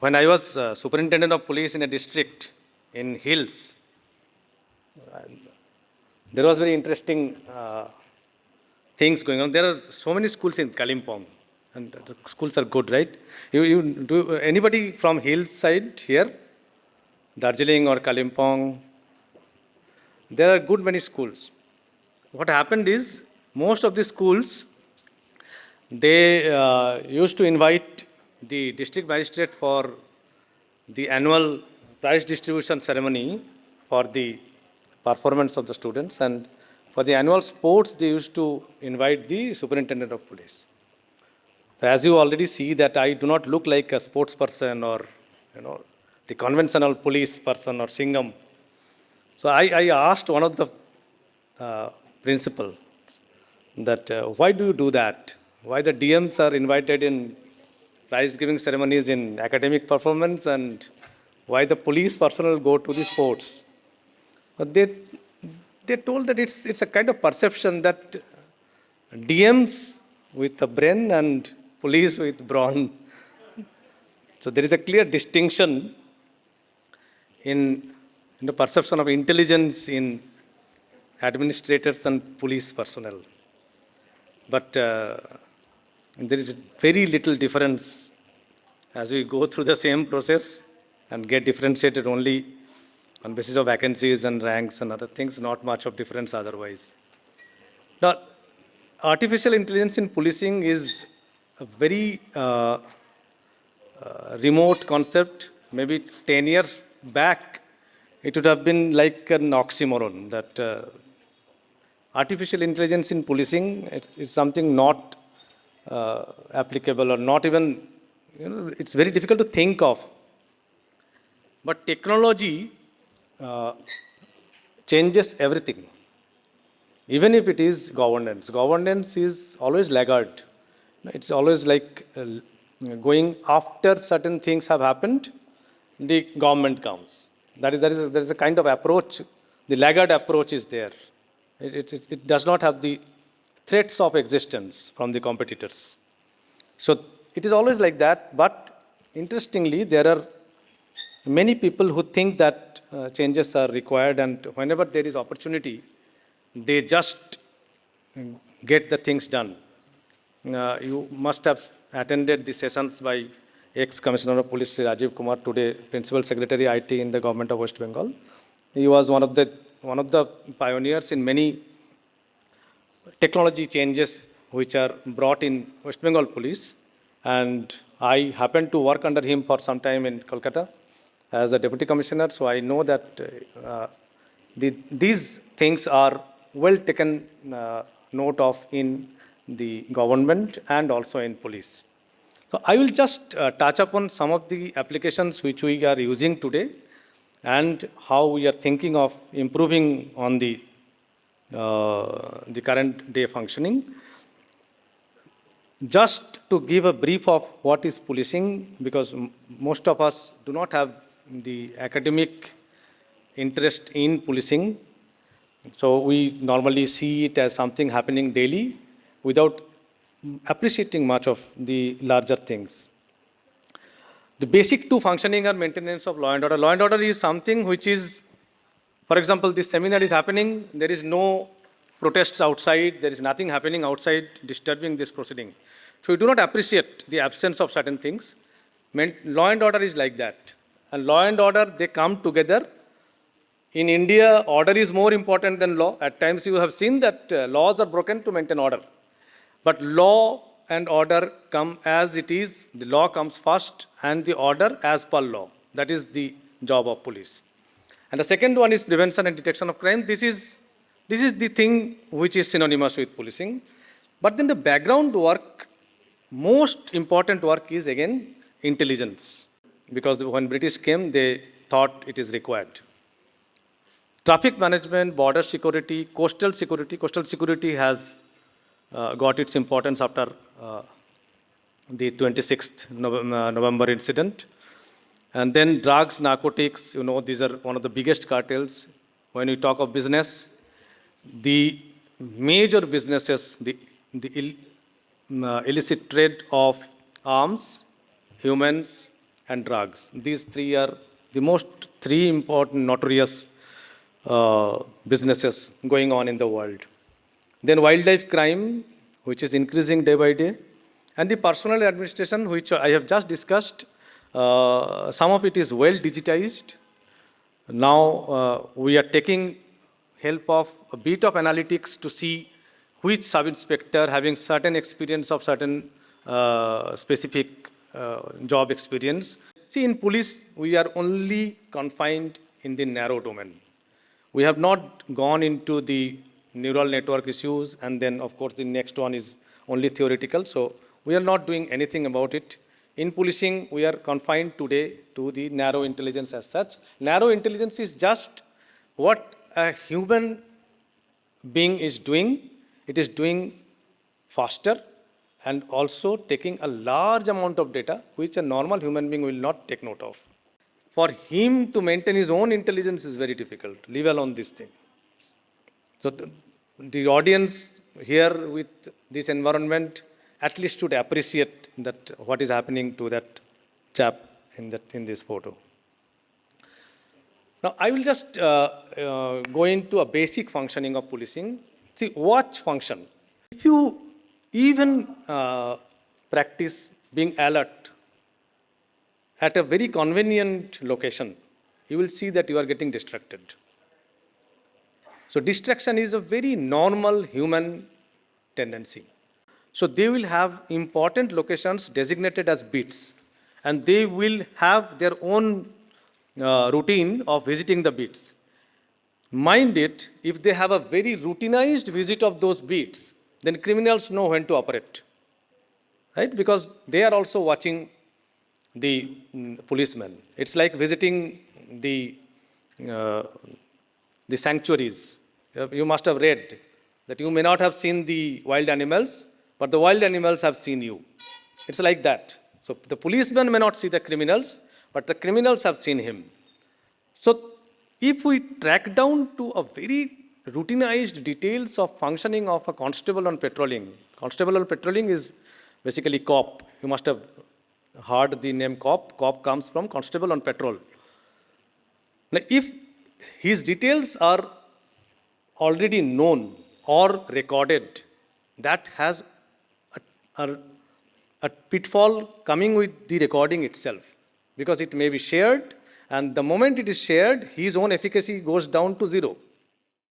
When I was superintendent of police in a district in Hills, there was very interesting things going on. There are so many schools in Kalimpong, and the schools are good, right? You do anybody from Hills side here, Darjeeling or Kalimpong? There are good many schools. What happened is most of the schools they used to invite the district magistrate for the annual prize distribution ceremony for the performance of the students, and for the annual sports they used to invite the superintendent of police. As you already see that I do not look like a sports person or the conventional police person or Singham. So I asked one of the principal that why do you do that? Why the DMs are invited in prize giving ceremonies in academic performance, and why the police personnel go to the sports? But they told that it's a kind of perception that DMs with a brain and police with brawn. So there is a clear distinction in the perception of intelligence in administrators and police personnel. But there is very little difference as we go through the same process and get differentiated only on basis of vacancies and ranks and other things, not much of difference otherwise. Now, artificial intelligence in policing is a very remote concept. Maybe 10 years back, it would have been like an oxymoron that artificial intelligence in policing is something not applicable or not even, it's very difficult to think of. But technology changes everything. Even if it is governance. Governance is always laggard. It's always like going after certain things have happened, the government comes. There is a kind of approach. The laggard approach is there. It does not have the threats of existence from the competitors. So it is always like that. But interestingly, there are many people who think that changes are required, and whenever there is opportunity, they just get the things done. You must have attended the sessions by ex-Commissioner of Police Rajiv Kumar, today Principal Secretary IT in the Government of West Bengal. He was one of the pioneers in many technology changes which are brought in West Bengal Police, and I happened to work under him for some time in Kolkata as a Deputy Commissioner, so I know that these things are well taken note of in the government and also in police. So I will just touch upon some of the applications which we are using today and how we are thinking of improving on the current day functioning. Just to give a brief of what is policing, because most of us do not have the academic interest in policing. So we normally see it as something happening daily without appreciating much of the larger things. The basic two functioning are maintenance of law and order. Law and order is something which is, for example, this seminar is happening, there is no protests outside, there is nothing happening outside disturbing this proceeding. So we do not appreciate the absence of certain things. Law and order is like that. And law and order, they come together. In India, order is more important than law. At times you have seen that laws are broken to maintain order. But law and order come as it is. The law comes first and the order as per law. That is the job of police. And the second one is prevention and detection of crime. This is the thing which is synonymous with policing. But then the background work, most important work is again intelligence. Because when British came, they thought it is required. Traffic management, border security, coastal security. Coastal security has got its importance after the 26th November incident. And then drugs, narcotics, these are one of the biggest cartels. When we talk of business, the major businesses, the illicit trade of arms, humans, and drugs. These three are the most three important notorious businesses going on in the world. Then wildlife crime, which is increasing day by day, and the personal administration, which I have just discussed. Some of it is well digitized. Now we are taking help of a bit of analytics to see which sub-inspector having certain experience of certain specific job experience. See, in police, we are only confined in the narrow domain. We have not gone into the neural network issues, and then, of course, the next one is only theoretical. So we are not doing anything about it. In policing, we are confined today to the narrow intelligence as such. Narrow intelligence is just what a human being is doing. It is doing faster and also taking a large amount of data, which a normal human being will not take note of. For him to maintain his own intelligence is very difficult, leave alone this thing. So the audience here with this environment at least should appreciate that what is happening to that chap in this photo. Now I will just go into a basic functioning of policing. See, watch function. If you even practice being alert at a very convenient location, you will see that you are getting distracted. So distraction is a very normal human tendency. So they will have important locations designated as beats, and they will have their own routine of visiting the beats. Mind it, if they have a very routinized visit of those beats, then criminals know when to operate, right? Because they are also watching the policemen. It's like visiting the sanctuaries. You must have read that you may not have seen the wild animals, but the wild animals have seen you. It's like that. So the policeman may not see the criminals, but the criminals have seen him. So if we track down to a very routinized details of functioning of a constable on patrolling is basically cop. You must have heard the name cop. Cop comes from constable on patrol. Now, if his details are already known or recorded, that has a pitfall coming with the recording itself, because it may be shared, and the moment it is shared, his own efficacy goes down to zero.